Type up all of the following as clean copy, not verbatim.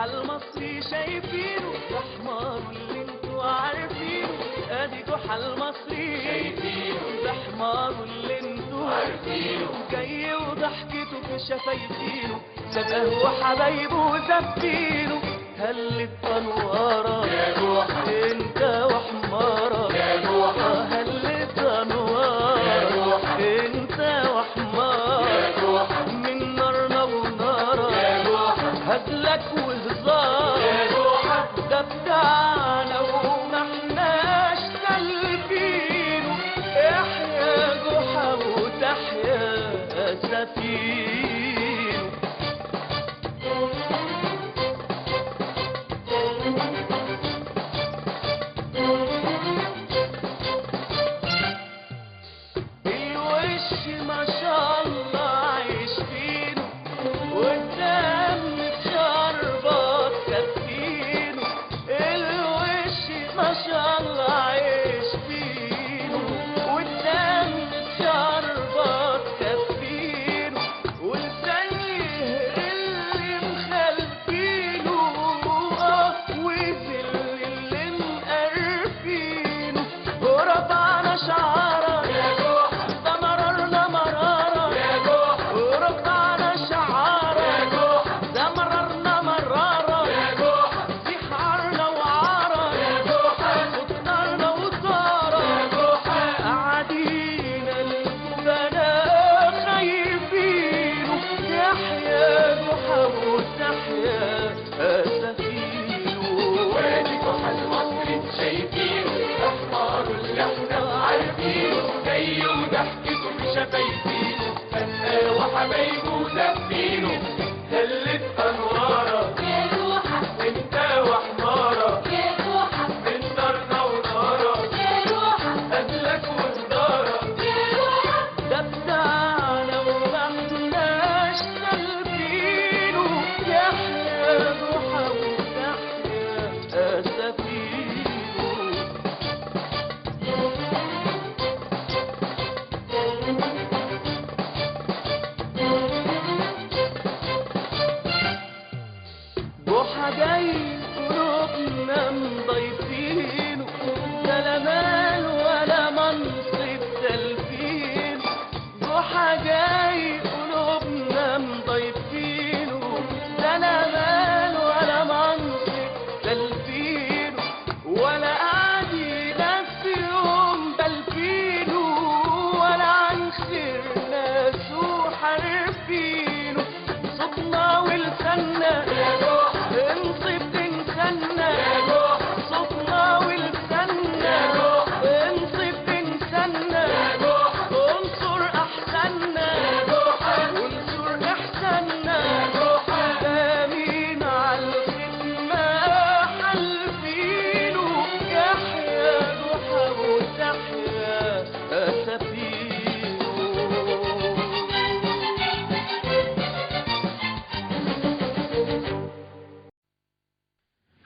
جحا المصري شايفينه، ده حمار اللي انتوا عارفينه. ادي جحا المصري شايفينه، ده حمار اللي انتوا عارفينه. جاي وضحكته في شفايفينه، سابقه وحبايبه وزفينه. هلت انواره يا جحا انت وحماره يا جحا، هلت انواره يا جحا انت وحماره يا جحا. من نارنا ونارا يا جحا، هزلك وهزار يا جحا. ده بتاعنا وما احناش سالفينه. احيا جحا وتحيا سفينه.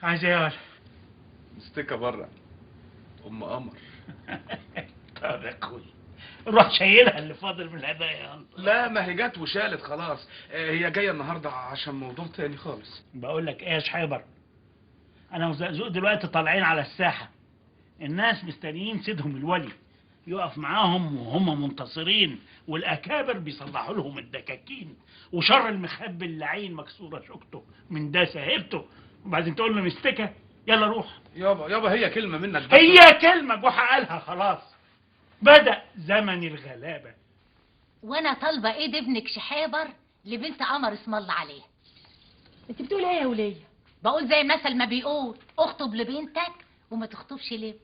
عايز ايه يا ولد؟ مستكه بره ام قمر. طب يا اخوي روح شايلها اللي فاضل من الهدايا يا. لا ما هي جت وشالت خلاص، هي جايه النهارده عشان موضوع تاني خالص. بقول لك ايه يا شحيبر، انا وزقزوق دلوقتي طالعين على الساحه، الناس مستنيين سيدهم الولي يقف معاهم وهم منتصرين، والاكابر بيصلحوا لهم الدكاكين، وشر المخبي اللعين مكسوره شوكته من ده سهبته، وبعدين تقول له مستكه. يلا روح. يابا هي كلمه منك بس. هي كلمه جحا قالها خلاص. بدأ زمن الغلابه. وانا طالبه ايد ابنك شحيبر لبنت قمر اسم الله عليها. انت بتقول ايه يا وليه؟ بقول زي مثل ما بيقول اخطب لبنتك وما تخطبش ليه.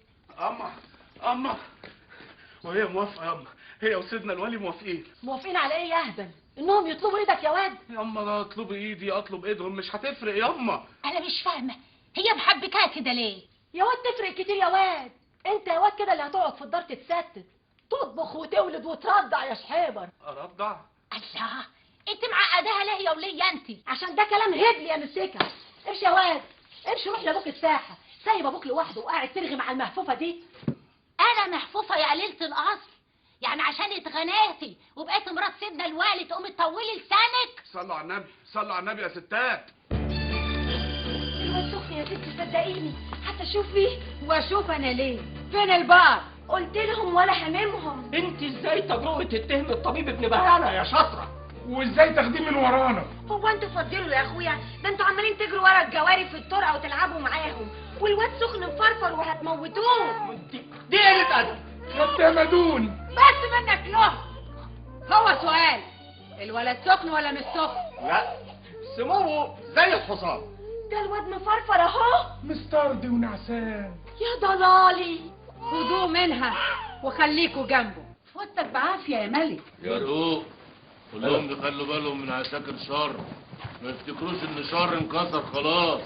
اما وهي موافقه ياما، هي وسيدنا الولي موافقين. موافقين على ايه يا اهبل؟ انهم يطلبوا ايدك يا واد. ياما لا اطلب ايدي اطلب ايدهم مش هتفرق ياما. انا مش فاهمه هي محبكاها كده ليه؟ يا واد تفرق كتير يا واد. انت يا واد كده اللي هتقعد في الدار تتستت تطبخ وتولد وترضع يا شحيبر. ارضع؟ الله انت معقداها ليه يا وليه انت؟ عشان ده كلام هبل يا مسكه. امشي يا واد امشي، روح لابوك الساحه. سايب ابوك لوحده وقاعد ترغي مع المهفوفه دي. انا محفوفه يا قليله الاصل؟ يعني عشان اتغنيتي وبقيت مرات سيدنا الوالي تقومي تطولي لسانك؟ صلوا على النبي صلوا على النبي يا ستات. صدقيني يا ستي صدقيني، حتى شوفي. واشوف انا ليه؟ فين البار؟ قلت لهم ولا هممهم. انت ازاي تجرؤي تتهم الطبيب ابن بهانه يا شاطره؟ وازاي تاخديه من ورانا؟ هو انتوا فضلوا يا اخويا؟ ده انتوا عمالين تجروا ورا الجواري في الطرقه وتلعبوا معاهم، والواد سخن مفرفر وهتموتوه. دي قله ادب. يتهمدون. بس منك له. هو سؤال، الولد سخن ولا مش سخن؟ لا، سموه زي الحصان. ده الواد مفرفر اهو. مسترضي ونعسان. يا ضلالي، خدوه منها وخليكوا جنبه. فوتك بعافيه يا ملك. يا رؤوف كلهم يخلوا بالهم من عساكر شر، ما يفتكروش ان شر انكسر خلاص،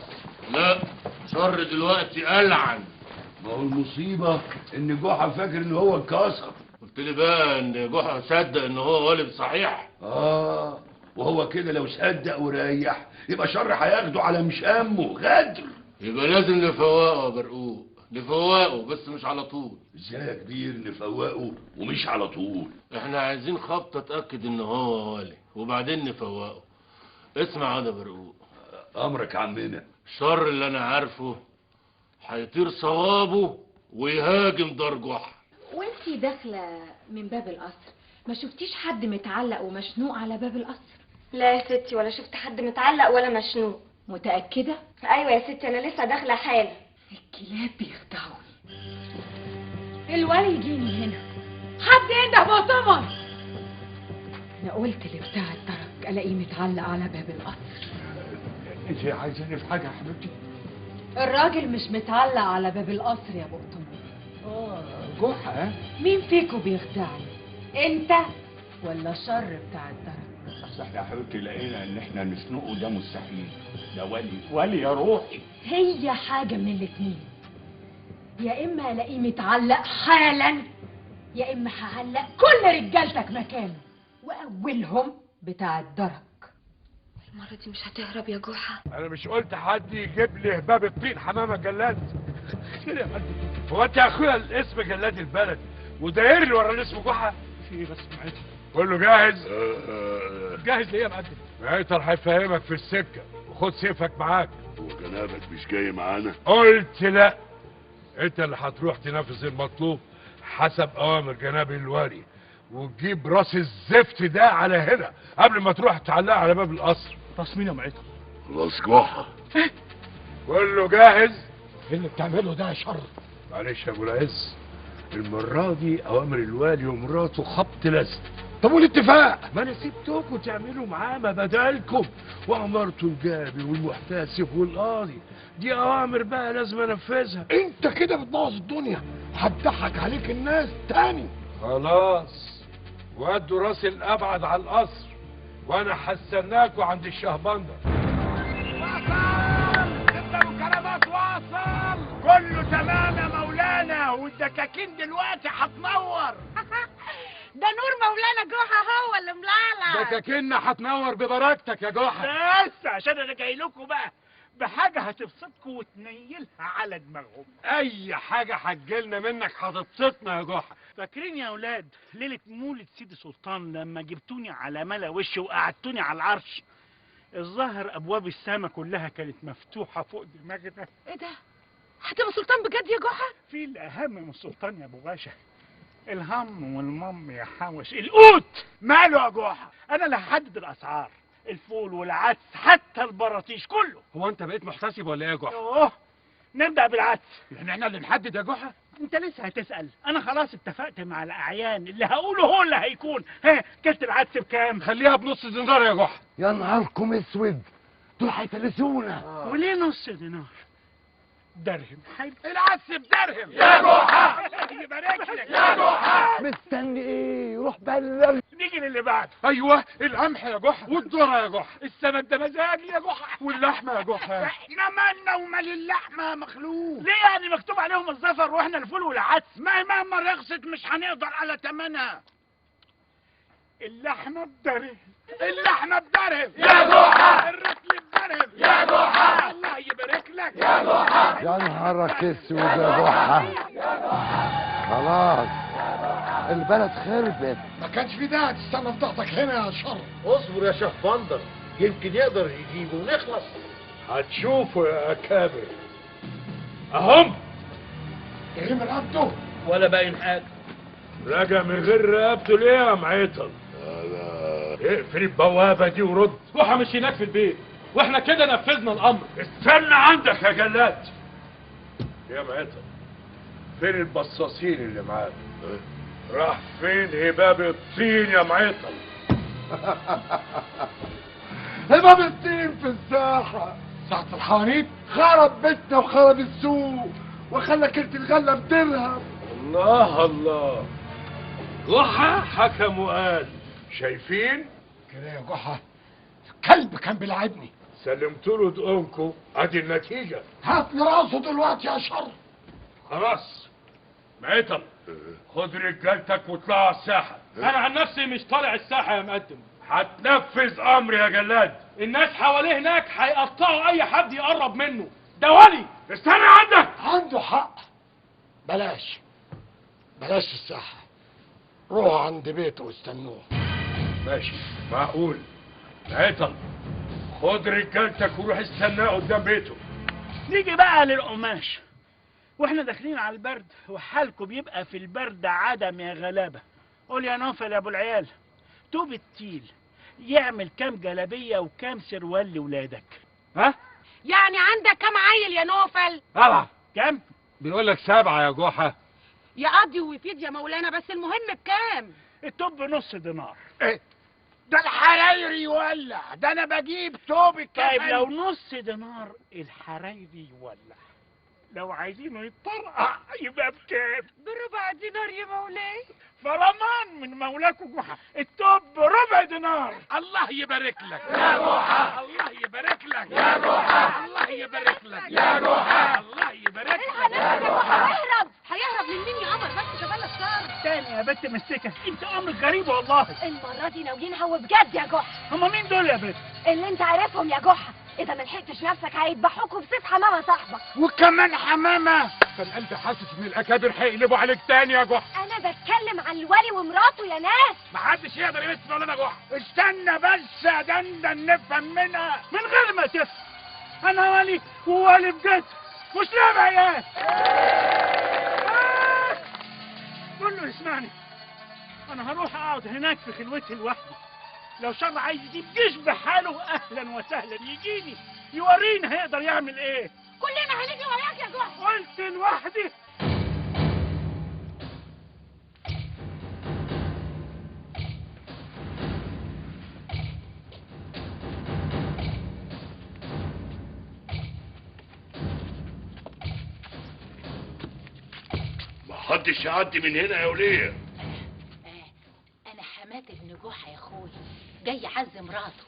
لا شر دلوقتي ألعن. ما هو المصيبة ان جحا فاكر ان هو اتكسر. قلت لي بقى ان جحا صدق ان هو والد صحيح. وهو كده لو صدق وريح يبقى شر هياخده على مش امه غدر. يبقى لازم نفوقه يا برقوق، نفوقه بس مش على طول. ازاي يا كبير نفوقه ومش على طول؟ احنا عايزين خبطة تأكد ان هو والي وبعدين نفوقه. اسمع يا برقوق. امرك عمنا. الشر اللي انا عارفه هيطير صوابه ويهاجم دار جحا. وانتي داخله من باب القصر ما شفتيش حد متعلق ومشنوق على باب القصر؟ لا يا ستي، ولا شفت حد متعلق ولا مشنوق. متأكدة؟ ايوه يا ستي، انا لسه داخله حالا. الكلاب بيخدعوني. الولي يجيني هنا. حد ينده بطمن. انا قلت لبتاع الترك الاقيه متعلق على باب القصر. انت عايزاني في حاجه يا حبيبتي؟ الراجل مش متعلق على باب القصر يا بقطمن. جحا. مين فيكم بيخدعني؟ انت ولا الشر بتاع الترك؟ اصل احنا يا حبيبتي لقينا ان احنا نسنقه ده مستحيل. ده ولي يا روحي. هي حاجه من الاتنين، يا اما الاقيه متعلق حالا يا اما هعلق كل رجالتك مكانه واولهم بتاع الدرك. المره دي مش هتهرب يا جحا. انا مش قلت حد يجيب لي هباب الطين حمامه جلاد؟ خير يا مجدي، هو انت يا اخويا الاسم جلاد البلد وداير لي ورا الاسم جحا؟ في ايه بس معاك؟ كله جاهز؟ جاهز ليه يا مقدم؟ ميتر هيفهمك في السكه وخد سيفك معاك. هو جنابك مش جاي معانا؟ قلت لا، انت اللي هتروح تنفذ المطلوب حسب اوامر جناب الوالي، وتجيب راس الزفت ده على هنا قبل ما تروح تعلقها على باب القصر. راس مين يا معيطة؟ راس جحا. كله جاهز؟ ايه اللي بتعمله ده يا شر؟ معلش يا ابو العز، المره دي اوامر الوالي ومراته خبط لزق. طب والاتفاق؟ ما انا سبتكم تعملوا معاه ما بدالكم، وامرتوا الجابي والمحتسب والقاضي، دي اوامر بقى لازم انفذها. انت كده بتبوظ الدنيا، هتضحك عليك الناس تاني. خلاص ودوا راس الابعد على القصر وانا هستناكوا عند الشهبندر. وصل! ابدأوا كرامات وصل! كله تمام يا مولانا، والدكاكين دلوقتي هتنور. ده نور مولانا جحا هو اللي ملعلع. دكاكيننا هتنور ببركتك يا جحا. بس عشان انا جاي لكم بقى بحاجه هتبسطكم وتنيلها على دماغهم. اي حاجه هتجيلنا منك هتبسطنا يا جحا. فاكرين يا اولاد ليله مولد سيدي سلطان لما جبتوني على ملا وشي وقعدتوني على العرش؟ الظاهر ابواب السما كلها كانت مفتوحه فوق دماغنا. ايه ده؟ هتبقى سلطان بجد يا جحا؟ في الاهم من السلطان يا ابو غاشا، الهم والمم يا حوش. القوت ماله يا جحا؟ انا اللي هحدد الاسعار، الفول والعدس حتى البراطيش كله. هو انت بقيت محتسب ولا ايه يا جحا؟ يوه، نبدا بالعدس. يعني احنا اللي نحدد يا جحا؟ انت لسه هتسال؟ انا خلاص اتفقت مع الاعيان، اللي هقوله هو اللي هيكون. ها، كلت العدس بكام؟ خليها بنص دينار يا جحا. يا نهاركم اسود، دول هيفلسونا. وليه نص دينار؟ درهم. العدس بدرهم يا جحا. يبارك لك يا جحا. مستني ايه؟ روح بلغ. نيجي للي بعده. ايوه، القمح يا جحا والذره يا جحا، السمك ده مزاج يا جحا، واللحمه يا جحا. احنا مالنا ومال اللحمه يا مخلوق؟ ليه يعني مكتوب عليهم الظفر واحنا الفول والعدس؟ ما مهما رخصت مش هنقدر على ثمنها. اللحمه بدرهم. اللحمه بدرهم يا جحا. الرسل بدرهم يا جحا. الله يبارك لك يا جحا. يا نهارك اسود يا جحا. خلاص البلد خربت. ما كانش في داعي تستنى بضغطك هنا يا شر. اصبر يا شهبندر، يمكن يقدر يجيبه ونخلص. هتشوفوا يا اكابر اهم. ايه من رقبته؟ ولا باين حاجه. راجع من غير رقبته ليه يا معيطل؟ اقفل البوابه دي ورد. جحا مش هناك في البيت واحنا كده نفذنا الامر. استنى عندك يا جلاد. يا معيطل فين البصاصين اللي معاك؟ راح فين هباب الطين يا معيطل؟ هباب الطين في الساحة ساعة الحوانيت خرب بيتنا وخرب السوق وخلى كلت الغلة بدرهم. الله الله. جحا حكم وقال شايفين؟ كده يا جحا الكلب كان بيلعبني. سلمت له دقونكم ادي النتيجة. هات لي راسه دلوقتي يا شر. خلاص معيطل خد رجالتك واطلعوا على الساحة. انا عن نفسي مش طالع الساحه يا مقدم. هتنفذ امري يا جلاد. الناس حواليه هناك هيقطعوا اي حد يقرب منه. ده ولي. استنى عندك. عنده حق. بلاش الساحة، روحوا عند بيته واستنوه. ماشي معقول. معيطل خد رجالتك وروح استناه قدام بيته. نيجي بقى للقماش. واحنا داخلين على البرد وحالكم بيبقى في البرد عدم يا غلابه. قول يا نوفل يا ابو العيال، توب التيل يعمل كام جلابيه وكام سروال لولادك؟ ها؟ يعني عندك كام عيل يا نوفل؟ 7. كام؟ بيقول لك 7 يا جحا. يقضي ويفيد يا مولانا، بس المهم بكام؟ التوب بنص دينار. ايه ده الحراير يولع، ده انا بجيب توب الكفن. طيب لو نص دينار الحرايري يولع، لو عايزينه يتطرقع يبقى بكام؟ بربع دينار يا مولاي. فرمان من مولاكم جحا، التوب بربع دينار. الله يبارك لك يا روحه. الله يبارك لك يا روحه. الله يبارك لك يا روحه. الله يبارك لك يا روحه. هيهرب من مين يا قمر؟ بس شغال الشر. تاني يا بنت مستكه، انت امرك غريب والله. المرة دي ناويين هو بجد يا جحا. هما مين دول يا بنت؟ اللي انت عارفهم يا جحا. اذا ما لحقتش نفسك هيذبحوكوا بسيف حمامة صاحبك. وكمان حمامة. كان قلبي حاسس ان الاكابر هيقلبوا عليك تاني يا جحا. انا بتكلم عن الولي ومراته يا ناس. محدش يقدر يمس مولانا جحا. استنى بس يا دندن نفهم منها. من غير ما تفهم، انا ولي وولي بجد، مش لعبة عيال. كله يسمعني، انا هروح اقعد هناك في خلوتي لوحدي. لو شر عايز يجيب جيش بحاله اهلا وسهلا، يجيني يوريني هيقدر يعمل ايه. كلنا هنيجي وراك يا جحا. قلت لوحدي. محدش يعدي من هنا يا وليه. انا حماد ابن جحا يا اخويا، جاي يعزم مراته.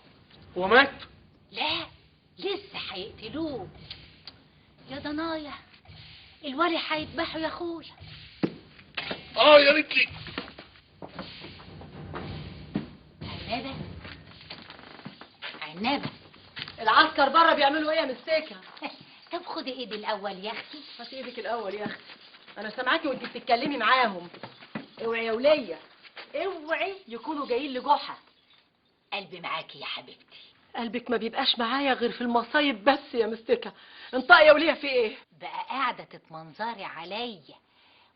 ومات؟ لا لسه هيقتلوه يا ضنايا، الولي هيذبحه يا اخويا. يا ريتلي. عنابه العسكر بره بيعملوا ايه يا مستكه؟ طب خدي ايدي الاول يا اختي. هاتي ايدك الاول يا اختي، انا سامعاكي وانت بتتكلمي معاهم. اوعي يا وليه، اوعي يكونوا جايين لجحا. قلبي معاكي يا حبيبتي. قلبك ما بيبقاش معايا غير في المصايب بس يا مستكه. انطقي يا وليه، في ايه؟ بقى قاعده تتمنظري عليا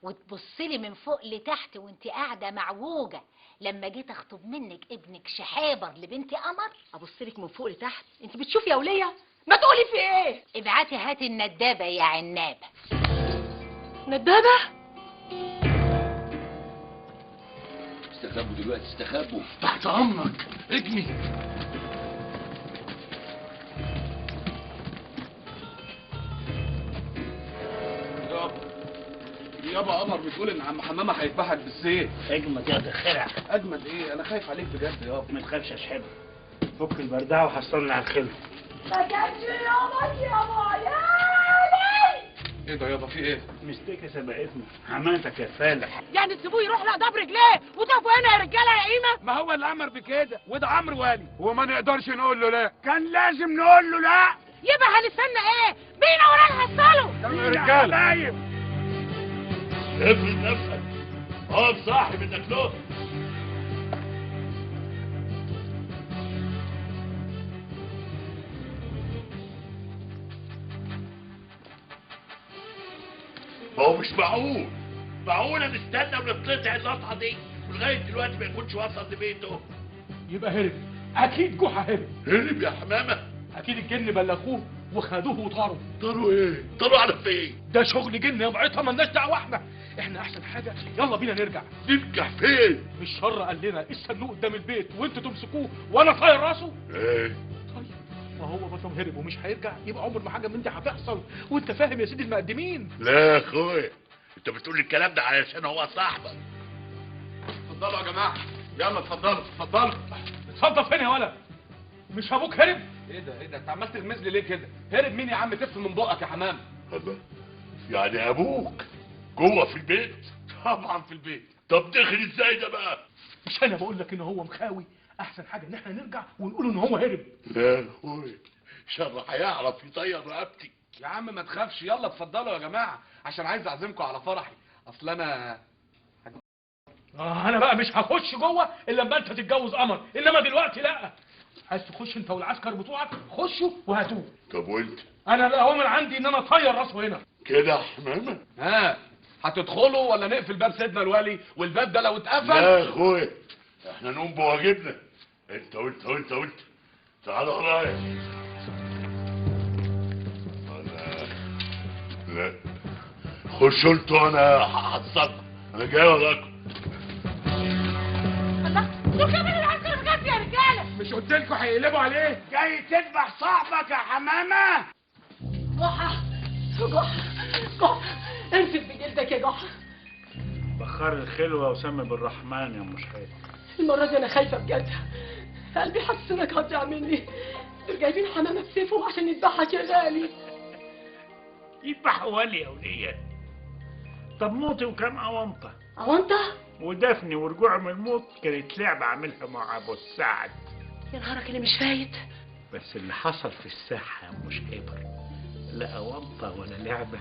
وتبصلي من فوق لتحت وانت قاعده معوجه لما جيت اخطب منك ابنك شحابر لبنت قمر. ابصلك من فوق لتحت؟ انت بتشوفي يا وليه؟ ما تقولي في ايه؟ ابعتي هاتي الندابه يا عنابه. ندابه؟ استخبوا دلوقتي، استخبوا. تحت امرك اجمي. يابا قمر بتقول ان عم حمامه هيذبحك بالسيف. اجمد يا خرع. اجمد ايه؟ انا خايف عليك بجد يابا. ما تخافش يا شحبه، فك البردعه وحصلني على الخلف. ما كانش يابا يا عيالي. ايه ده يابا، في ايه؟ مستكه سبقتنا، حماتك يا فالح. يعني تسيبوه يروح لقدام رجليه وتقفوا هنا يا رجاله يا قيمه؟ ما هو اللي امر بكده، وده امر والي. وما نقدرش نقول له لا. كان لازم نقول له لا. يبقى هنستنى ايه؟ بينا ورانا نحصله. يا رجاله افرض نفسك، اقف صاحب انك له. هو مش معقول. معقولة نستنى ونتقطع اللقطة دي ولغاية دلوقتي ما يكونش وصل لبيته؟ يبقى هرب. اكيد جحا هرب. هرب يا حمامة؟ اكيد الجن بلغوه وخدوه وطاروا. طاروا ايه؟ طاروا على فين؟ ده شغل جن يا بعيطها، مالناش دعوه احنا احسن حاجه يلا بينا نرجع. نرجع فين؟ مش شر قال لنا استنوه قدام البيت وانتوا تمسكوه وانا طاير راسه. ايه؟ طيب ما هو ما دام هرب ومش هيرجع يبقى عمر ما حاجه من دي هتحصل، وانت فاهم يا سيدي المقدمين. لا يا اخويا، انت بتقول الكلام ده علشان هو صاحبك. اتفضلوا يا جماعه، يلا اتفضلوا اتفضلوا. اتفضل فين يا ولد؟ مش ابوك هرب؟ ايه ده انت عمال تغمز لي ليه كده؟ هرب مين يا عم؟ تفل من بقك يا حمام. الله، يعني ابوك جوه في البيت؟ طبعا في البيت. طب دخل ازاي ده بقى؟ مش انا بقول لك ان هو مخاوي؟ احسن حاجه ان احنا نرجع ونقول ان هو هرب. لا يا اخويا، شر هيعرف يطير رقبتي. يا عم ما تخافش، يلا اتفضلوا يا جماعه عشان عايز اعزمكم على فرحي. اصل انا انا بقى مش هخش جوه الا لما انت تتجوز قمر، انما دلوقتي لا. عايز تخش انت والعسكر بتوعك خشوا وهاتوه. طب وانت؟ انا الاوامر عندي ان انا اطير راسه هنا كده يا حمامه. ها هتدخلوا ولا نقفل باب سيدنا الولي؟ والباب ده لو اتقفل لا يا اخويا، احنا نقوم بواجبنا. انت تعال ورايا. لا خشوا انتوا، انا هحصلكم، انا جاي وراكم. الله، دول كمان العسكر بجد يا رجاله. مش قلت لكم هيقلبوا عليه؟ جاي تذبح صاحبك يا حمامه؟ جحا انزل بجلدك يا جحا. بخار الخلوه وسمي بالرحمن يا ام شحاته. المره دي انا خايفه بجد، قلبي حاسس انك هتضيع مني. دول جايبين حمامه بسيفه عشان يذبحك يا غالي. يذبح ولي يا ولية. طب موتي وكم اونطه؟ اونطه؟ ودفني ورجوع من الموت كانت لعبه عاملها مع ابو السعد. يا نهارك اللي مش فايت. بس اللي حصل في الساحه يا ام شحيبر لا اونطه ولا لعبه.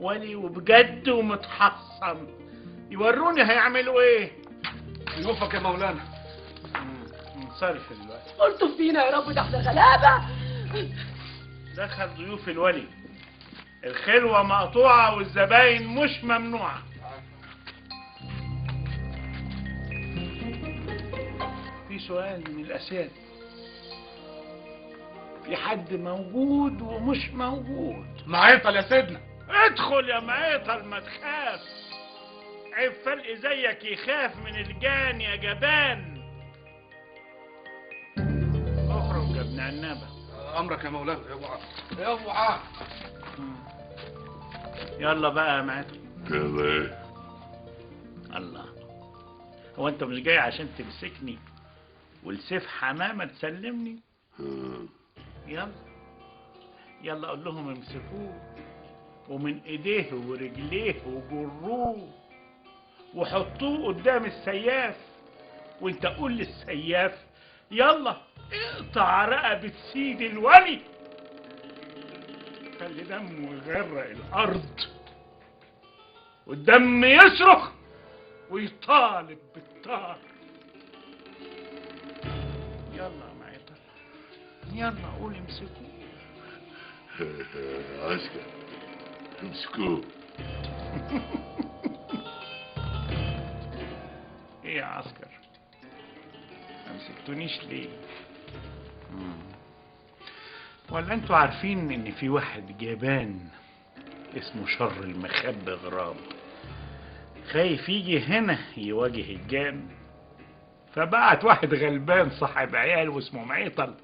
ولي وبجد ومتحصن. يوروني هيعملوا ايه. ضيوفك يا مولانا. انصرف دلوقتي. الطف بينا يا رب، ده احنا غلابه. دخل ضيوف الولي، الخلوه مقطوعه والزباين مش ممنوعه. في سؤال من الاسئله، في حد موجود ومش موجود؟ معيطل يا سيدنا. ادخل يا معيطل، ما تخاف. عيب فلق زيك يخاف من الجان يا جبان. اخرج يا ابن عنابه. امرك يا مولانا. اوعى يلا بقى يا معيطل. يلا ايه؟ الله، هو انت مش جاي عشان تمسكني والسيف حمامه تسلمني؟ يلا قول لهم امسكوه ومن ايديه ورجليه وجروه وحطوه قدام السياف، وانت قول للسياف يلا اقطع رقبة سيد الولي، خلي دمه يغرق الارض والدم يصرخ ويطالب بالطار. يلا يا معيطل، يلا قول امسكوه. عسكر امسكوه. ايه يا عسكر، ما مسكتونيش ليه؟ ولا انتوا عارفين ان في واحد جبان اسمه شر المخبي غراب خايف يجي هنا يواجه الجان، فبعت واحد غلبان صاحب عيال واسمه معيطل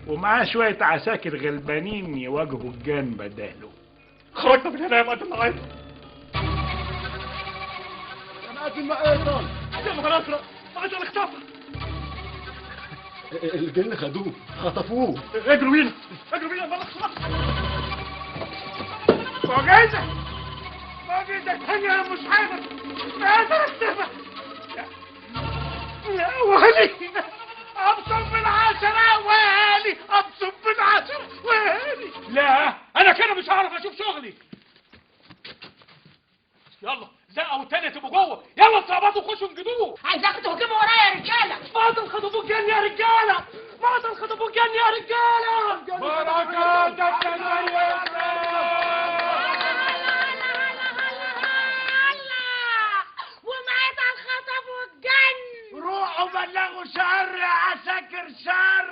ومعاه شوية عساكر غلبانين يواجهوا الجان بداله. خرجنا من هنا يا مقاتل معيطل. يا مقاتل معيطل. يا نهار ازرق، معيطل اختفى. الجن خدوه، خطفوه. اجروا بينا بلغ معجزة تانية يا مش حاجة، ما قادر اكتبها. يا ولي ابصم بالعشرة وهالي، ابصم بالعشرة وهالي. لا انا كده مش هعرف اشوف شغلي. يلا زقه والتانية تبقوا جوه، يلا اصعباتوا خشوا انجدوه. عايزاكم تهجموا ورايا يا رجاله. فاضل خطفوا الجن يا رجاله، بعد الخطب والجن يا رجاله. بركاتك يا سيدنا. ومعيت على الخطب والجن. روحوا بلغوا شر يا عساكر شر.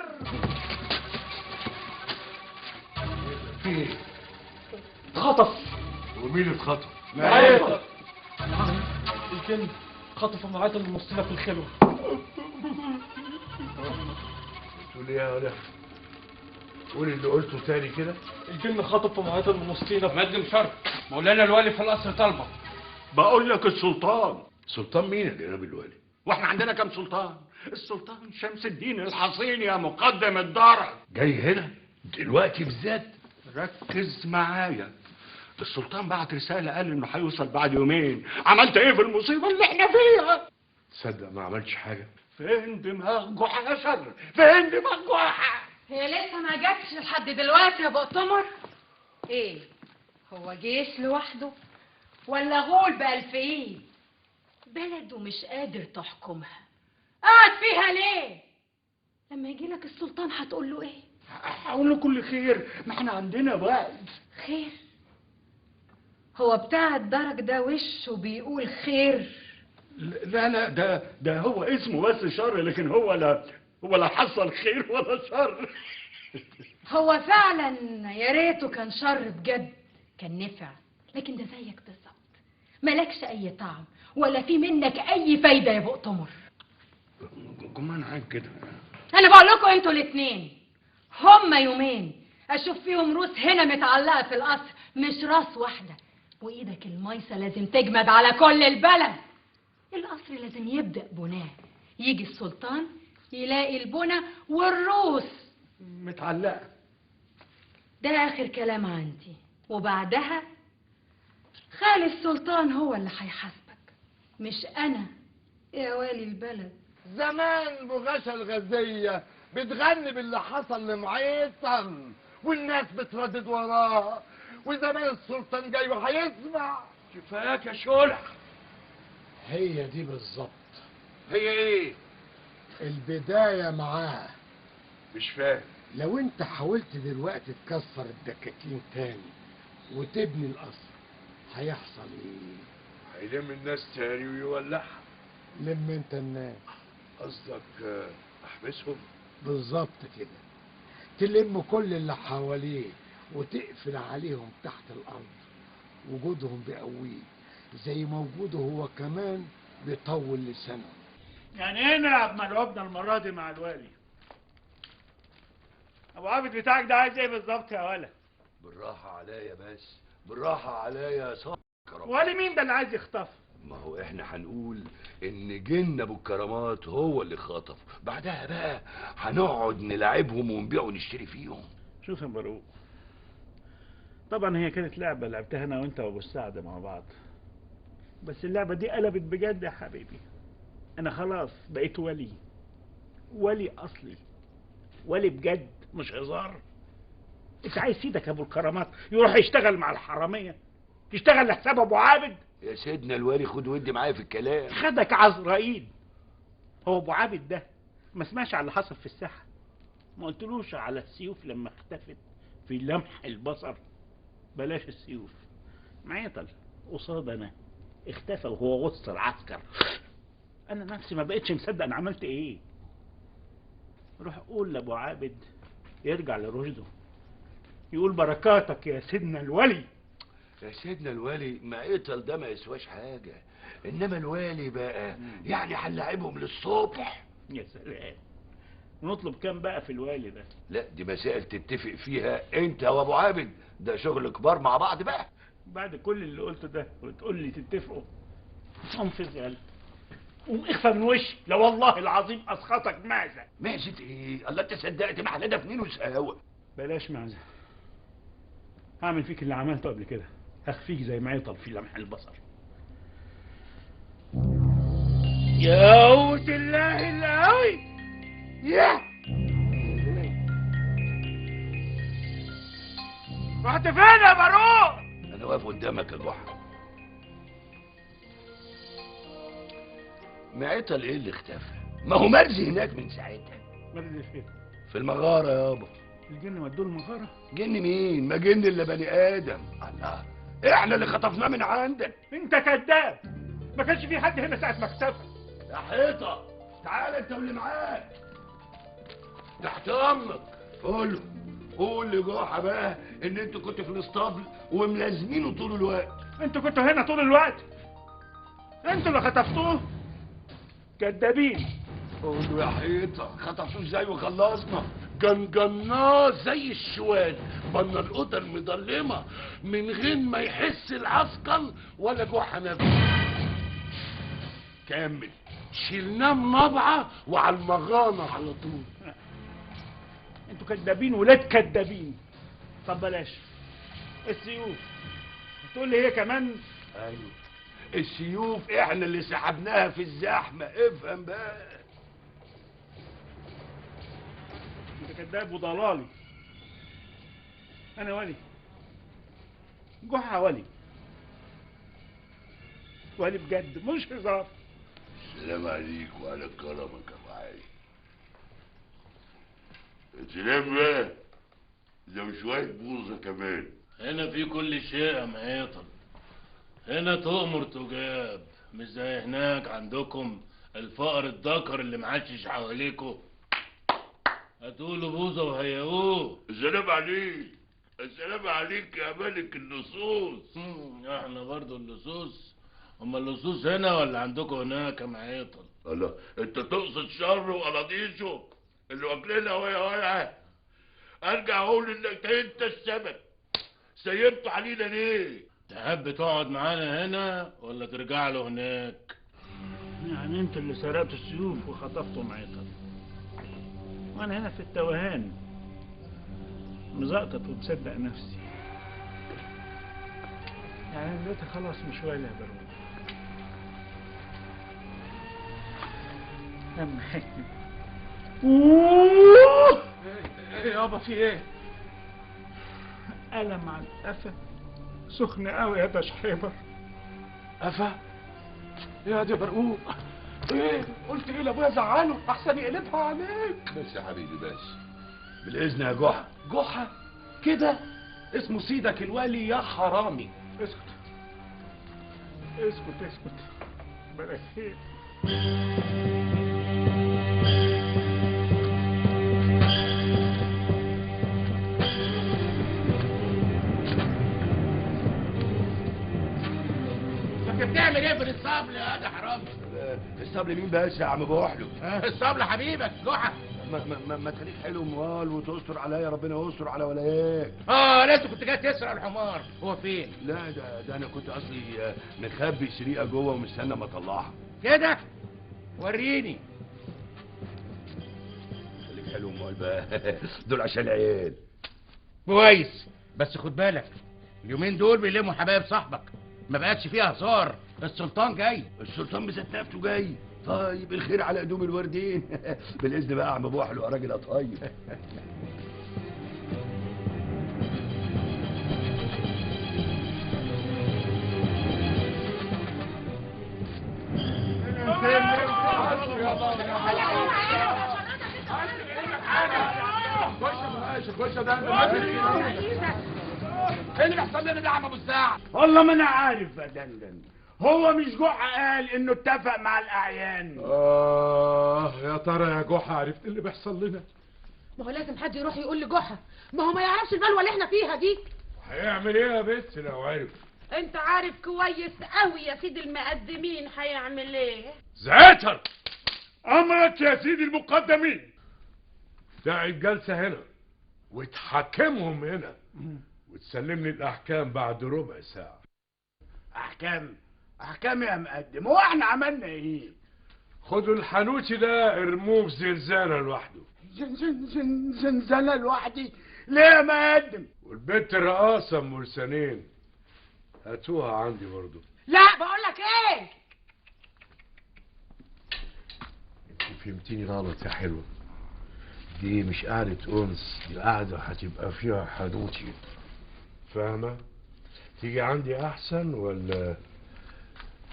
في ايه؟ اتخطف. ومين اتخطف؟ معيط. الجن خطفوا معيط الموصلة في الخلوة. تقول ايه يا ولد؟ قول اللي قلته تاني كده. الجن خطفوا معيط الموصلين في مقدم شر. مولانا الوالي في القصر طالبه. بقول لك السلطان. سلطان مين يا جناب الوالي؟ واحنا عندنا كم سلطان؟ السلطان شمس الدين الحصين يا مقدم الدرع. جاي هنا دلوقتي بالذات؟ ركز معايا. السلطان بعت رسالة قال انه هيوصل بعد يومين. عملت ايه في المصيبة اللي احنا فيها؟ تصدق ما عملتش حاجة. فين دماغ جحا يا شر؟ فين دماغ جحا؟ هي لسه ما جاتش لحد دلوقتي يا بقتمر؟ ايه؟ هو جيش لوحده؟ ولا غول بألف ايد؟ بلد ومش قادر تحكمها، قاعد فيها ليه؟ لما يجيلك السلطان هتقول له ايه؟ هقول له كل خير، ما احنا عندنا وقت. خير؟ هو بتاع الدرج ده وشه بيقول خير؟ لا ده هو اسمه بس شر، لكن هو لا حصل خير ولا شر. هو فعلا يا ريته كان شر بجد، كان نفع، لكن ده زيك بالظبط، مالكش اي طعم ولا في منك اي فايده يا بقتمر. جمان عين كده. انا بقول لكم انتوا الاتنين هما يومين اشوف فيهم روس هنا متعلقه في القصر، مش راس واحده، وايدك الميسه لازم تجمد على كل البلد. القصر لازم يبدا بناه، يجي السلطان يلاقي البنى والروس متعلقه. ده اخر كلام عندي، وبعدها خالي السلطان هو اللي هيحاسبك، مش انا يا والي البلد. زمان بغاشة الغزية بتغني باللي حصل لمعيطل والناس بتردد وراه، وزمان السلطان جاي وهيسمع. كفاياك يا شلح. هي دي بالظبط. هي ايه؟ البداية معاه. مش فاهم. لو انت حاولت دلوقتي تكسر الدكاكين تاني وتبني القصر هيحصل ايه؟ هيلم الناس تاني ويولعها. لم انت الناس. قصدك احبسهم؟ بالظبط كده، تلم كل اللي حواليه وتقفل عليهم تحت الارض. وجودهم بيقويه زي ما وجوده هو كمان بيطول لسانه. يعني ايه نلعب ملعوبنا المره دي مع الوالي؟ ابو عابد بتاعك ده عايز ايه بالظبط يا ولا؟ بالراحة عليا بس، بالراحة عليا يا صاحبي. والي مين ده اللي عايز يخطف؟ ما هو احنا هنقول ان جن ابو الكرامات هو اللي خطف، بعدها بقى هنقعد نلعبهم ونبيع ونشتري فيهم. شوف يا مبروك، طبعا هي كانت لعبة لعبتها انا وانت وابو السعد مع بعض، بس اللعبة دي قلبت بجد يا حبيبي. انا خلاص بقيت ولي اصلي، ولي بجد مش هزار. انت عايز سيدك ابو الكرامات يروح يشتغل مع الحرامية، يشتغل لحساب ابو عابد؟ يا سيدنا الوالي خد ودي معايا في الكلام. خدك عزرائيل. هو ابو عابد ده ما سمعش على اللي حصل في الساحة؟ ما قلتلوش على السيوف لما اختفت في لمح البصر؟ بلاش السيوف، معيطل قصاد انا اختفى وهو وسط العسكر. انا نفسي ما بقتش مصدق انا عملت ايه. روح قول لابو عابد يرجع لرشده، يقول بركاتك يا سيدنا الولي. يا سيدنا الوالي معيطل ده ما يسواش حاجة، انما الوالي بقى يعني هنلاعبهم للصبح. يا سلام، ونطلب كام بقى في الوالي ده؟ لا دي مسائل تتفق فيها انت وابو عابد، ده شغل كبار مع بعض بقى. بعد كل اللي قلته ده وتقول لي تتفقوا؟ قوم في الغل، قوم اخفى من وشي، لا والله العظيم اسخطك معزة. معزة ايه؟ الله انت صدقت، ما احنا دافنين وسهاوة. بلاش معزة، هعمل فيك اللي عملته قبل كده، هخفيك زي ما يطل في لمح البصر. يا قوت الله القوي يا رحت فين يا باروق؟ انا واقف قدامك يا جحا. معيطل ايه اللي اختفى؟ ما هو مرزي هناك من ساعتها. مرزي فين؟ في المغاره يابا. الجن ودوه المغاره؟ جن مين؟ ما جن الا بني ادم. الله، احنا اللي خطفناه من عندك. انت كذاب، ما كانش في حد هنا ساعه ما اختفى. يا حيطه تعال انت واللي معاك تحت امرك. قول لجحا بقى ان انتوا كنتوا في الاسطبل وملازمينه طول الوقت. انتوا كنتوا هنا طول الوقت؟ انتوا اللي خطفتوه؟ كدابين. قول له يا حيطه خطفوه ازاي وخلصنا؟ جنجناه زي الشوال بنا الاوضه المضلمه من غير ما يحس العسكر ولا جحا نفسه. كمل. شلناه منبعه وعلى المغانه على طول. انتوا كدابين ولاد كدابين. طب بلاش السيوف، تقول لي هي كمان؟ ايوه السيوف احنا اللي سحبناها في الزحمه. افهم بقى. انت كداب وضلالي. انا ولي، جحا ولي بجد مش هزار. السلام عليك وعلى كرمك يا معالي. سلام بقى، لو شوية بوظة كمان. هنا في كل شيء يا مهيطل، هنا تؤمر تجاب، مش زي هناك عندكم الفقر الذكر اللي معشش حواليكوا. هتقولوا بوظة وهيئوه. السلام عليك، السلام عليك يا ملك اللصوص. احنا برضو اللصوص؟ هما اللصوص هنا ولا عندكم هناك يا مهيطل؟ الله، انت تقصد شر وقراطيشه اللي واكلينها وهي واقعه؟ ارجع اقول انك انت السبب. سيبته علينا ليه؟ تحب تقعد معانا هنا ولا ترجع له هناك؟ يعني انتوا اللي سرقتوا السيوف وخطفتوا مهيطل، وانا هنا في التوهان مزقطط ومصدق نفسي. يعني دلوقتي خلاص مش ولا برود. لما حكم ايه يابا في ايه؟ ألم على القفا سخن قوي يا شحيبر. قفا؟ يا دي برقوق، ايه قلت ايه لابويا زعله احسن يقلبها عليك. بس يا حبيبي بس، بالاذن يا جحا. جحا كده اسمه سيدك الولي يا حرامي. اسكت اسكت اسكت بلاش خير. بتعمل ايه في الاسطبل يا ده حرامي؟ الاسطبل مين بس يا عم بوحلو؟ الاسطبل حبيبك جحا. ما تخليك حلو موال وتستر عليا، ربنا يستر على ولاياك. لا انت كنت جاي تسرق الحمار، هو فين؟ لا ده انا كنت اصلي مخبي سريقه جوه ومستنى ما اطلعها. كده؟ وريني. خليك حلو موال بقى. دول عشان العيال. كويس، بس خد بالك اليومين دول بيلموا حبايب صاحبك، ما بقتش فيها هزار. السلطان جاي. السلطان بذات نفسه جاي. طيب الخير على قدوم الوردين. بالاذن بقى يا عم بوحلو يا راجل طيب. خش ده ايه اللي بيحصل لنا ده يا عم ابو الساعه؟ والله ما انا عارف يا دندن، هو مش جحا قال انه اتفق مع الاعيان؟ يا ترى يا جحا عرفت اللي بيحصل لنا؟ ما هو لازم حد يروح يقول لجحا، ما هو ما يعرفش البلوه اللي احنا فيها دي. هيعمل ايه يا بنت لو عرف؟ انت عارف كويس قوي يا سيدي المقدمين هيعمل ايه. زعتر امرك يا سيدي المقدمين، دعي الجلسه هنا وتحاكمهم هنا وتسلمني الاحكام بعد ربع ساعه. احكام يا مقدم، هو احنا عملنا ايه؟ خدوا الحنوتي ده ارموه في زنزانه لوحده. زنزانه لوحدي؟ ليه يا مقدم؟ والبنت الرقاصه ام مرسانين هاتوها عندي برضه. لا بقول لك ايه، انت فهمتيني غلط يا حلوه، دي مش قعدة أنس، دي قعدة هتبقى فيها حنوتي، فاهمة؟ تيجي عندي أحسن ولا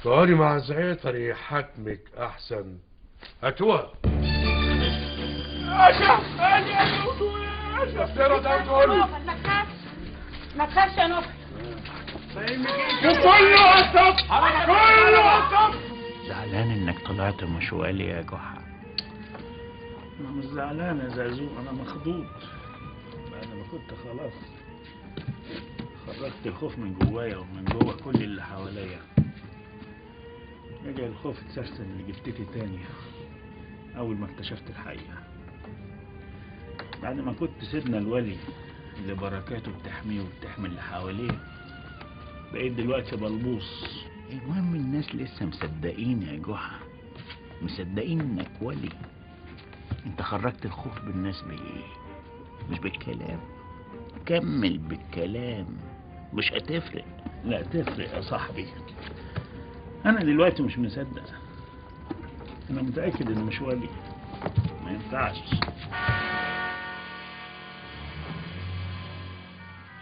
تقعدي مع زعتر يحاكمك أحسن؟ هاتوها. يا موضوع يا اشرف ترى ده تقول ما تخافش ما تخافش يا نصر. كله قطب كله قطب. زعلان انك طلعت مشوالي يا جحا. انا مش زعلان يا زازو، انا مخضوض بعد ما كنت خلاص خرجت الخوف من جوايا ومن جوا كل اللي حواليا. رجع الخوف اتسرسل لجبتتي تاني اول ما اكتشفت الحقيقة، بعد ما كنت سيدنا الولي اللي بركاته بتحميه وبتحمي اللي حواليه، بقيت دلوقتي بلبوص. المهم الناس لسه مصدقين يا جحا، مصدقين انك ولي. انت خرجت الخوف بالناس بايه؟ مش بالكلام. كمل بالكلام، مش هتفرق. لا تفرق يا صاحبي. انا دلوقتي مش مصدق، انا متأكد انه مش ولي، ما ينفعش.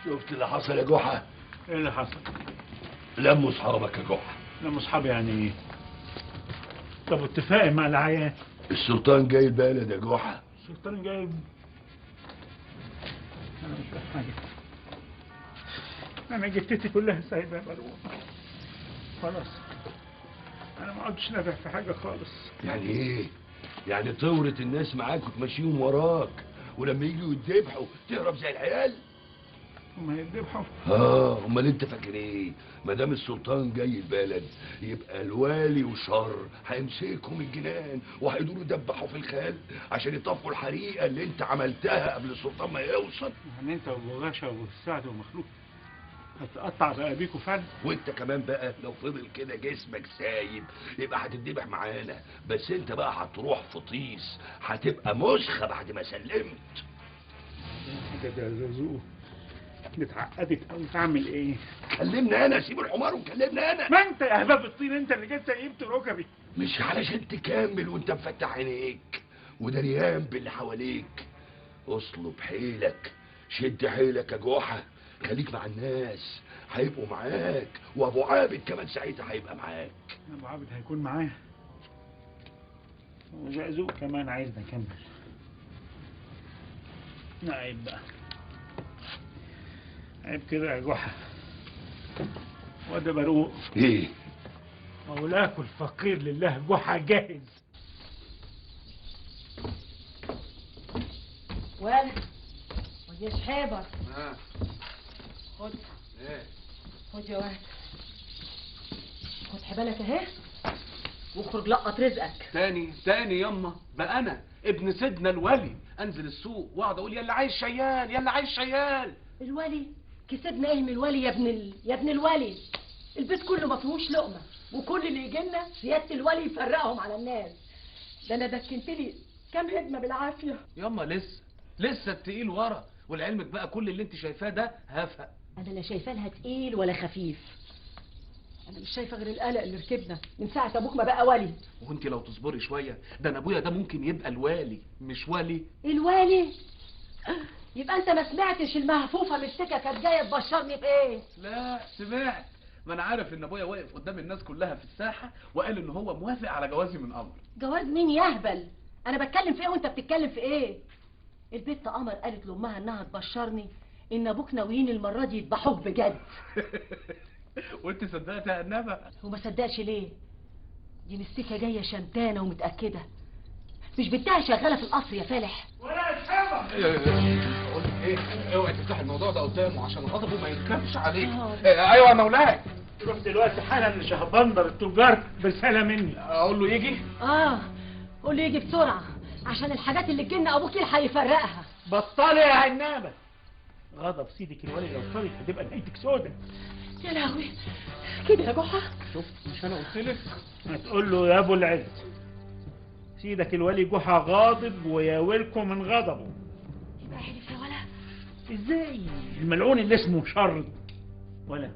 شفت اللي حصل يا جحا؟ ايه اللي حصل؟ لموا اصحابك يا جحا. لموا اصحابي يعني ايه؟ طب اتفاق مع العيان. السلطان جاي البلد يا جحا. السلطان جايب. انا مش فاهم حاجه. انا جبتتي كلها سايبها مروحه خلاص. انا ما عدتش نافع في حاجه خالص. يعني ايه؟ يعني تورط الناس معاك وتمشيهم وراك، ولما يجوا يتذبحوا تهرب زي العيال؟ هما يذبحوا؟ امال انت فاكر ايه؟ ما دام السلطان جاي البلد يبقى الوالي وشر هيمسكهم الجنان وهيدوروا يدبحوا في الخال عشان يطفوا الحريقه اللي انت عملتها قبل السلطان ما يوصل. يعني انت وابو غاشا وابو السعد ومخلوق هتقطع رقابيكوا فعلا؟ وانت كمان بقى لو فضل كده جسمك سايب يبقى هتتذبح معانا، بس انت بقى هتروح في طيس، هتبقى مسخه بعد ما سلمت. ده زازو اتعقدت قوي. تعمل ايه؟ كلمني انا، سيب الحمار وكلمني انا. ما انت يا هباب الطين، انت اللي جيت سيبت ركبي. مش علشان تكمل وانت مفتح عينيك ودريان باللي حواليك. اصلب حيلك، شد حيلك يا جحا، خليك مع الناس، هيبقوا معاك، وابو عابد كمان ساعتها هيبقى معاك. ابو عابد هيكون معايا، وزقزوق كمان عايزنا نكمل. لا عيب بقى، عيب كده يا جحا. وده بروق ايه؟ مولاك الفقير لله جحا جاهز. ولد ودي شحيبر. خد خد يا ولد، خد حبالك اهي واخرج لقط رزقك. تاني يما بقى انا ابن سيدنا الولي انزل السوق واقعد اقول يلا عايز شيال يلا عايز شيال. الولي كسبنا ايه من الولي يا ابن الولي؟ البيت كله ما فيهوش لقمه، وكل اللي يجي لنا سياده الولي يفرقهم على الناس. ده انا دكنت لي كام هدمه بالعافيه. يما لسه التقيل ورا، ولعلمك بقى كل اللي انت شايفاه ده هفق. انا لا شايفاه لها تقيل ولا خفيف، انا مش شايفه غير القلق اللي ركبنا من ساعه ابوك ما بقى ولي. وانت لو تصبري شويه ده انا ابويا ده ممكن يبقى الوالي مش ولي. الوالي؟ يبقى انت ما سمعتش المهفوفه من السكه كانت جايه تبشرني بايه؟ لا سمعت، ما انا عارف ان ابويا واقف قدام الناس كلها في الساحه وقال ان هو موافق على جوازي من قمر. جواز مين يهبل؟ انا بتكلم في ايه وانت بتتكلم في ايه؟ البت قمر قالت لامها انها تبشرني ان ابوك ناويين المره دي يذبحوه بجد. وانت صدقت يا ارنبه؟ وما صدقش ليه؟ دي مستكه جايه شمتانه ومتاكده، مش بنتها شغاله في القصر يا فالح. ولا اسحبها. اقول لك ايه، اوعي تفتح الموضوع ده قدامه عشان غضبه ما يركبش عليك. ايوه يا مولاي. روح دلوقتي حالا لشهبندر التجار برساله مني. اقول له يجي؟ قول له يجي بسرعه عشان الحاجات اللي تجينا ابوك يلحق يفرقها. بطلي يا عنابه، غضب سيدك الولي لو طلت هتبقى نهايتك سودة. يا لهوي كده يا جحا. شفت مش انا قلت لك؟ ما تقول له يا ابو العز سيدك الولي جحا غاضب وياولكم من غضبه. يبقى عرف يا ولا؟ ازاي الملعون اللي اسمه شر؟ ولا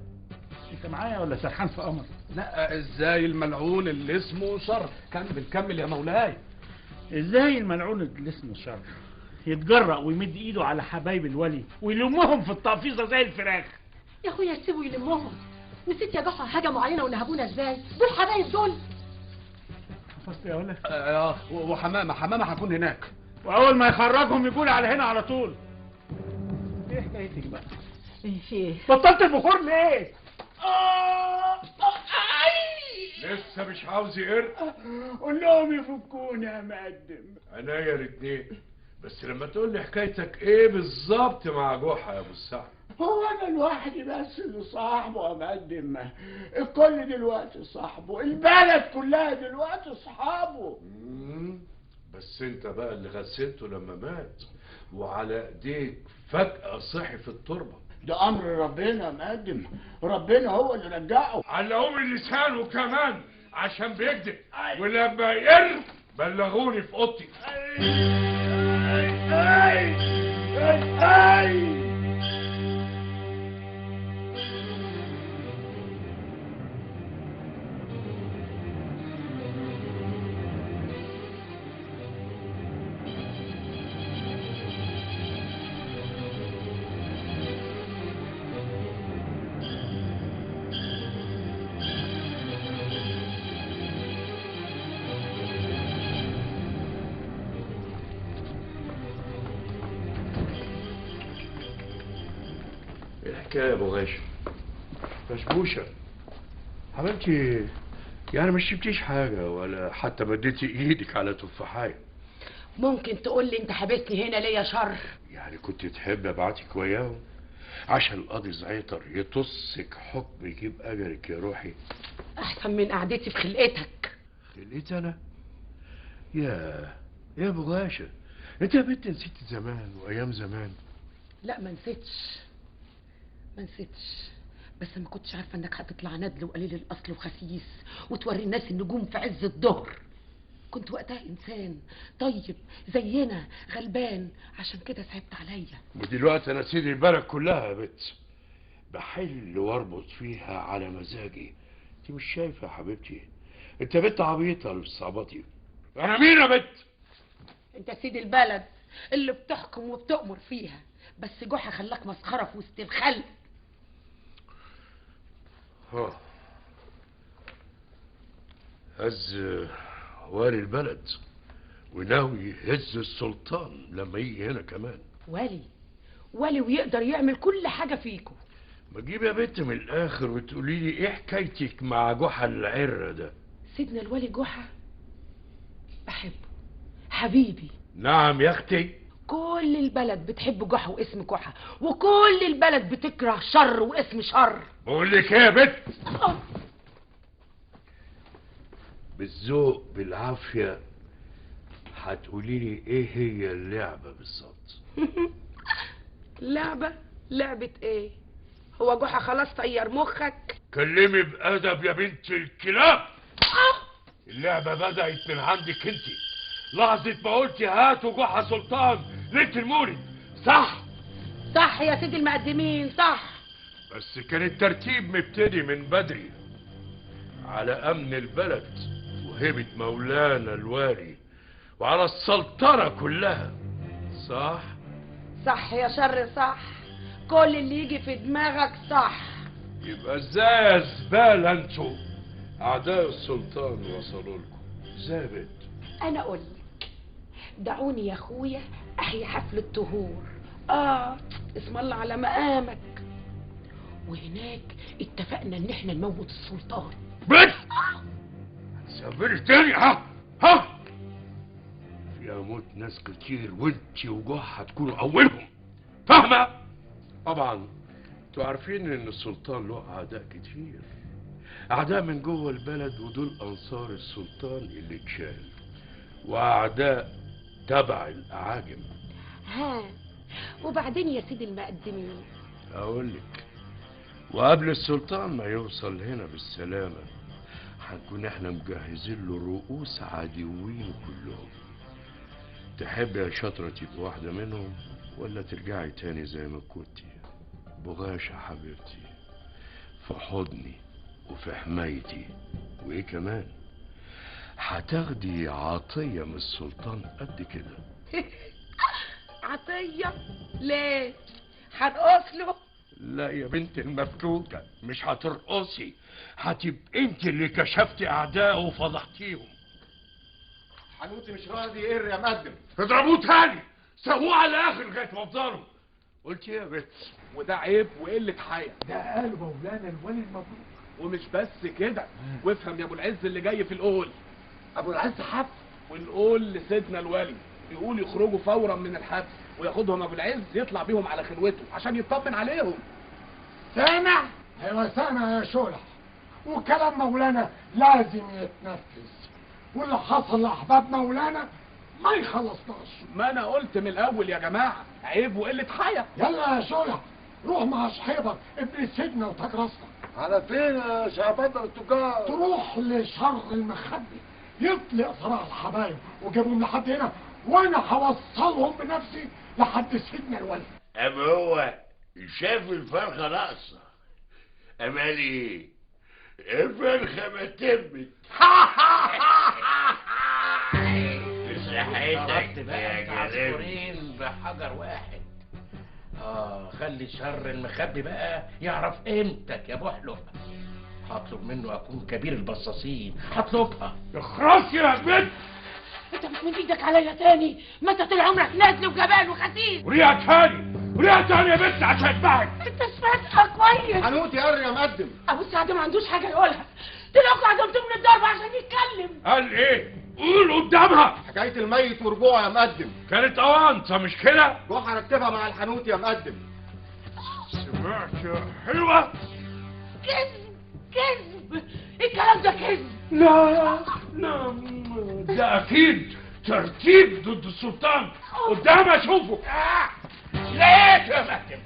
انت معايا ولا سرحان في قمر؟ لا ازاي الملعون اللي اسمه شر؟ كمل يا مولاي. ازاي الملعون اللي اسمه شر يتجرأ ويمد ايده على حبايب الولي ويلمهم في التقفيصه زي الفراخ؟ يا اخويا سيبوا يلمهم. نسيت يا جحا هجموا علينا ونهبونا ازاي؟ دول حبايب دول. حفظت يا ولا؟ وحمامه هتكون هناك. واول ما يخرجهم يقول على هنا على طول. ايه حكايتك بقى؟ في ايه؟ بطلت البخور ليه؟ لسه مش عاوز يقر؟ قول لهم يفكوني يا مقدم. عينيا الاتنين، بس لما تقول لي حكايتك ايه بالظبط مع جحا يا ابو السعد. هو انا لوحدي بس اللي صاحبه يا مقدم؟ الكل دلوقتي صاحبه، البلد كلها دلوقتي صحابه. بس انت بقى اللي غسلته لما مات وعلى ايديك فجأة صحي في التربة. ده امر ربنا يا مقدم، ربنا هو اللي رجعه. علقوه من لسانه كمان عشان بيكذب، ولما يقر بلغوني في اوضتي. الحكايه يا ابو غاشم؟ بشبوشة حبيبتي، يعني مش شفتيش حاجة ولا حتى مديتي ايدك على تفاحية. ممكن تقول لي انت حبستني هنا ليه يا شر؟ يعني كنت تحب ابعتك وياهم عشان القاضي زعيطر يطصك حكم يجيب اجلك يا روحي؟ احسن من قعدتي في خلقتك. خلقتي انا؟ يا ابو غاشم، انت يا بنت نسيت زمان وايام زمان. لا ما نسيتش، بس ما كنتش عارفه انك هتطلع ندل وقليل الاصل وخسيس وتوري الناس النجوم في عز الظهر. كنت وقتها انسان طيب زينا غلبان، عشان كده صعبت عليا. ودلوقتي انا سيد البلد كلها يا بت، بحل واربط فيها على مزاجي. انت مش شايفه يا حبيبتي؟ انت بنت عبيطه اللي بتصعبطي. انا مين يا بت؟ انت سيد البلد اللي بتحكم وبتأمر فيها، بس جحا خلاك مسخره في وسط الخلق. هز والي البلد وناوي يهز السلطان لما يجي هنا كمان. والي ويقدر يعمل كل حاجه فيكم. ما تجيب يا بنت من الاخر وتقولي لي ايه حكايتك مع جحا العره ده؟ سيدنا الولي جحا بحبه حبيبي. نعم يا اختي. كل البلد بتحب جحا واسم جحا، وكل البلد بتكره شر واسم شر. بقول لك ايه يا بنت؟ بالذوق بالعافيه هتقولي لي ايه هي اللعبه بالظبط؟ لعبه ايه؟ هو جحا خلاص طير مخك؟ كلمي بادب يا بنت الكلاب. اللعبه بدات من عندك انت، لحظه ما قلتي هاتوا جحا سلطان ليله المولد. صح يا سيدي المقدمين، صح. بس كان الترتيب مبتدي من بدري على امن البلد وهبه مولانا الوالي وعلى السلطنه كلها. صح يا شر، صح. كل اللي يجي في دماغك صح. يبقى ازاي يا زباله انتوا اعداء السلطان وصلوا لكم؟ ازاي يا بنت؟ انا اقول لك، دعوني يا اخويا احيي حفل الطهور. اسم الله على مقامك. وهناك اتفقنا ان احنا نموت السلطان. بس سافر تاني. في اموت ناس كتير وانتي وجحا هتكونوا اولهم، فاهمه؟ طبعا انتوا عارفين ان السلطان له اعداء كتير، اعداء من جوه البلد ودول انصار السلطان اللي اتشال، واعداء تبع الاعاجم. وبعدين يا سيدي المقدمين اقول لك، وقبل السلطان ما يوصل هنا بالسلامه هنكون احنا مجهزين له رؤوس عدوين كلهم. تحب يا شاطره تبقى واحده منهم ولا ترجعي تاني زي ما كنتي؟ بغاشة حبيبتي في حضني وفي حمايتي، وايه كمان هتاخدي عطية من السلطان قد كده. عطية؟ ليه؟ هرقص له؟ لا يا بنت المفلوكة، مش هترقصي، هتبقي انت اللي كشفتي اعدائه وفضحتيهم. حنوتي مش راضي يقر يا مقدم. اضربوه تاني، سووه على الاخر لغايه ما افضلوا. قلت ايه يا بت؟ وده عيب وقله حياه. ده قال مولانا الولي المبروك. ومش بس كده، وافهم يا ابو العز اللي جاي في القول. ابو العز حف والقول لسيدنا الولي يقول يخرجوا فورا من الحبس وياخدهم ابو العز يطلع بيهم على خلوته عشان يطمن عليهم. سامع؟ ايوه سامع يا شولح، وكلام مولانا لازم يتنفذ، واللي حصل لاحباب مولانا ما يخلصناش. ما انا قلت من الاول يا جماعه عيب وقله حياه. يلا يا شولح روح مع شحيبر ابن سيدنا وتاج راسنا. على فين يا شعبان التجار؟ تروح لشر المخبي يطلق سراح الحبايب وجابهم لحد هنا، وانا هوصلهم بنفسي لحد سيدنا الولي. اما هو شاف الفرخه ناقصه، امالي الفرخه ما تمت. صحتك يا عصفورين بحجر واحد. خلي شر المخبي بقى يعرف قيمتك يا ابو حلو. هطلب منه اكون كبير البصاصين، هطلبها. اخرس يا بنت. انت بتمد ايدك عليا تاني؟ ما انت طول عمرك نازل وجبان وخسيس. وريها تاني، وريها تاني يا بنت عشان اتبعك. انت سمعتها كويس. حنوتي قر يا مقدم. ابو سعد ما عندوش حاجه يقولها، تلاقوا عزمتوه من الضرب عشان يتكلم. قال ايه؟ قول قدامها. حكايه الميت ورجوعه يا مقدم. كانت اوانطه مش كده؟ روح ارتبها مع الحنوتي يا مقدم. سمعت يا حلوه؟ كذب كذب، الكلام ده كذب. لا لا، ده اكيد ترتيب ضد السلطان. قدام اشوفه. لقيت يا مهدم.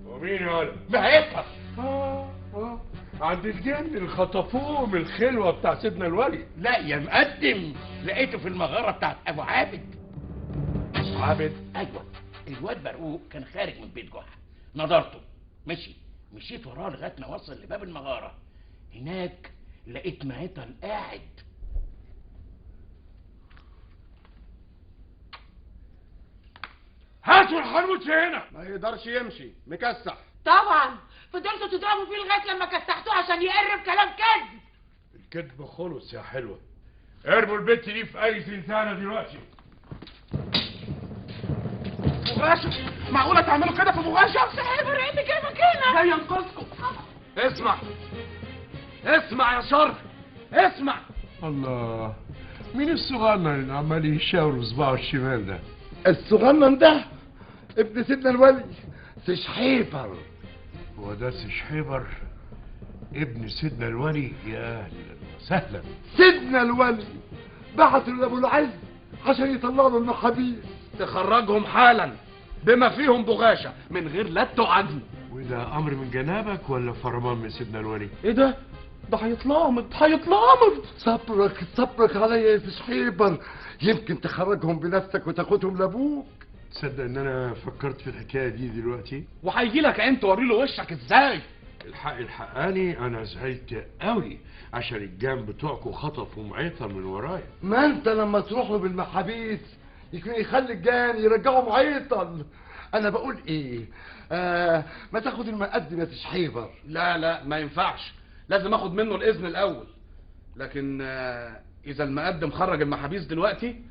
ومين يا ولد؟ لقيتها. عند الجن اللي خطفوه من الخلوه بتاع سيدنا الولي. لا يا مقدم، لقيته في المغاره بتاعت ابو عابد. عابد؟ ايوه، الواد برقوق كان خارج من بيت جحا، نظرته مشيت وراه لغايه ما وصل لباب المغاره. هناك لقيت معطل قاعد. هاتوا الحنوت هنا. ما يقدرش يمشي، مكسح. طبعا فضلتوا تضربوا فيه لغايه لما كسحتوه عشان يقرب كلام كذب. الكذب خلص يا حلوه. ارموا البت دي في اي زنزانه دلوقتي. مغاشة، معقولة تعملوا كده في مغاشة؟ سحيبر ايه اللي جايبك هنا؟ جاي ينقذكم. اسمع يا شر، اسمع. الله، مين الصغنن اللي عمال يشاور صباعه الشمال ده؟ الصغنن ده ابن سيدنا الولي سشحيبر. هو ده سشحيبر ابن سيدنا الولي؟ يا اهلا وسهلا. سيدنا الولي بعتوا لابو العز عشان يطلعوا له المحابيس. تخرجهم حالا بما فيهم بغاشة من غير لت وعزم. وده امر من جنابك ولا فرمان من سيدنا الولي؟ ايه ده هيتلامض. صبرك عليا يا سشحيبر، يمكن تخرجهم بنفسك وتاخدهم لابوك. تصدق ان انا فكرت في الحكايه دي دلوقتي؟ وهيجي لك عين توري له وشك ازاي. الحقاني انا زعلت قوي عشان الجام بتوعكم خطفوا معيطل من ورايا. ما انت لما تروح له بالمحابيس يكون يخلي الجان يرجعوا معيطل. انا بقول ايه، ما تاخد المقدم يا سشحيبر. لا ما ينفعش، لازم اخد منه الاذن الاول. لكن اذا المقدم خرج المحابيس دلوقتي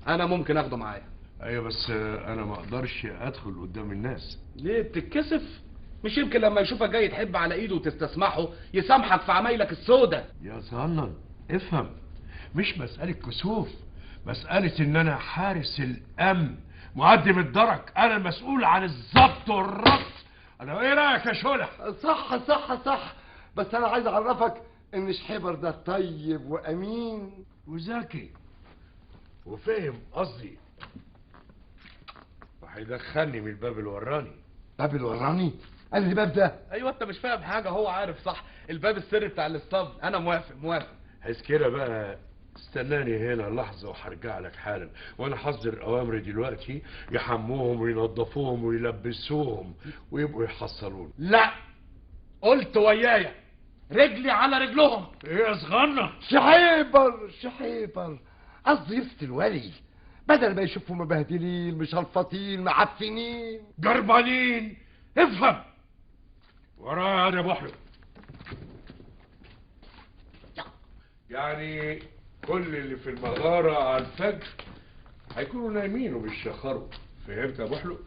انا ممكن اخده معايا. ايوه بس انا ما اقدرش ادخل قدام الناس. ليه بتتكسف؟ مش يمكن لما يشوفك جاي تحب على ايده وتستسمحه يسامحك في عمايلك السودة؟ يا صهنن افهم، مش مسألة كسوف، مسألة ان انا حارس الامن مقدم الدرك، انا المسؤول عن الضبط والربط. انا ايه رايك يا شولح؟ صح، بس انا عايز اعرفك ان شحيبر ده طيب وامين وذكي وفهم قصدي، وهيدخلني من الباب الوراني. باب الوراني؟ قال لي الباب ده؟ ايوه انت مش فاهم حاجه، هو عارف صح، الباب السري بتاع الاسطبل. انا موافق. عايز كده بقى، استناني هنا لحظه وهرجع لك حالا، وانا هصدر اوامري دلوقتي يحموهم وينظفوهم ويلبسوهم ويبقوا يحصلون. لا، قلت ويايا رجلي على رجلهم. ايه يا صغنن؟ شحيبر قصدي يفت الولي، بدل ما يشوفوا مبهدلين مشلفطين معفنين جربانين. افهم ورايا يا ابو حلو. يعني كل اللي في المغارة على الفجر هيكونوا نايمين وبيشخروا. فهمت يا ابو حلو؟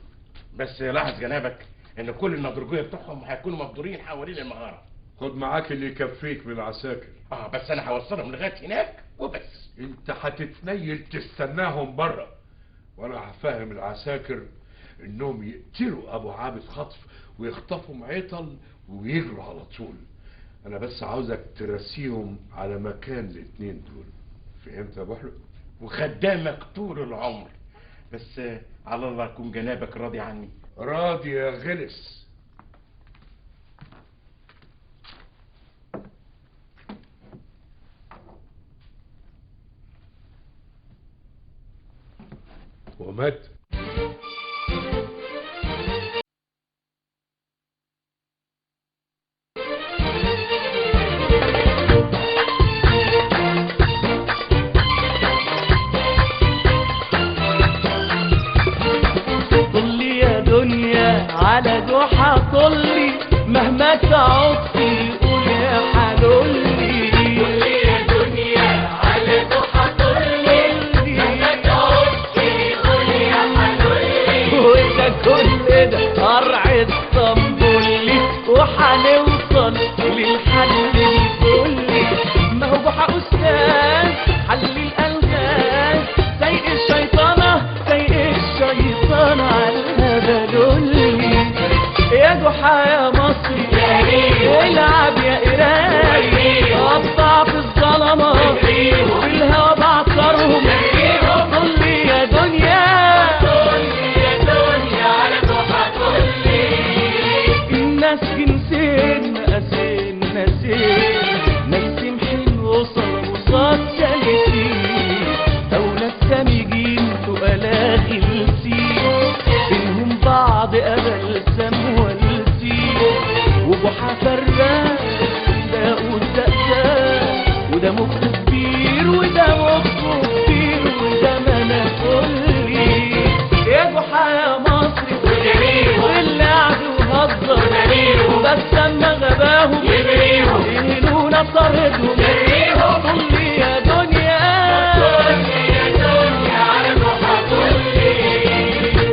بس لاحظ جنابك ان كل النضرجيه بتوعهم هيكونوا مفضولين حوالين المغاره. خد معاك اللي يكفيك من العساكر. بس انا هوصلهم لغايه هناك وبس. انت هتتنيل تستناهم بره، وانا هفهم العساكر انهم يقتلوا ابو عابد خطف ويخطفوا معيطل ويجروا على طول. انا بس عاوزك ترسيهم على مكان الاتنين دول. فهمت يا ابو حلو؟ وخدامك طول العمر، بس على الله يكون جنابك راضي عني. راضي يا غلس. ومات. طلي يا دنيا على جحا طلي، مهما تعطي قول يا حلولي. طلي يا دنيا على جحا طلي، مهما تعطي قول يا حلولي. وده كل ده قرع اسطنبولي، وحنوصل للحل الكلي. ما هو جحا استاذ حل الالغاز، سيء الشيطانه على الهبلولي. يا جحا يا مصري العب يا قراي، قطع في الظلمه والهوا بعصرهم. طلي يا دنيا على جحا طلي. الناس جنسين مقاسين ناسين، ناس سمحين وصاد سالكين، او ناس سامجين تقالا غلسين، بينهم بعض قبل سم والسين. وجحا فراق ده والزقزاق، وده مخ كبير وده مخ كبير، وده مناكلي. يا جحا يا مصري واللي قعد وهزر، وبس اما غباهم يهنونا بطردهم. طلي يا دنيا على جحا طلي.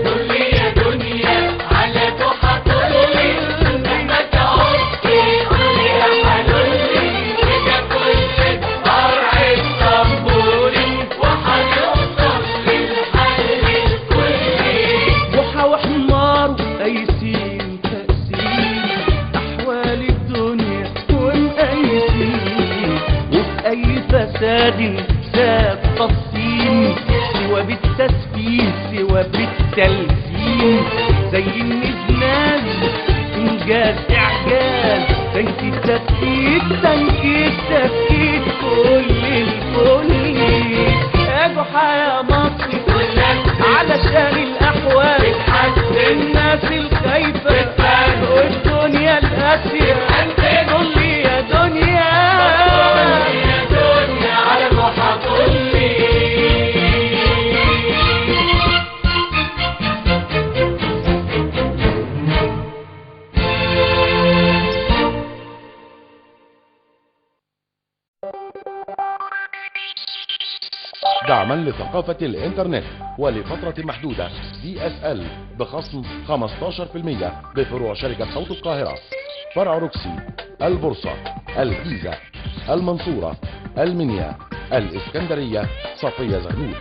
طلي يا دنيا على جحا طلي، مهما تعطي قول يا حلولي. وده كل قرع اسطنبولي، وهنوصل للحل الكلي. جحا وحمار قايسين تقسيم احوال الدنيا ومقايسين، وفي اي فساد ساب تفصيل، سوى بالتسفيه سوى بالتلفين. زي النزناز انجاز اعجاز، تنكيد تفكيك تنكيد تفكيك كل الكل. يا جحا يا مصري علشان الاحوال الناس الخايفه والدنيا القاسيه. طلي يا دنيا على جحا طلي. دعما لثقافة الإنترنت ولفترة محدودة DSL بخصم 15% بفروع شركة صوت القاهرة، فرع روكسي، البورصة، الجيزة، المنصورة، المنيا، الإسكندرية، صفية زغلول.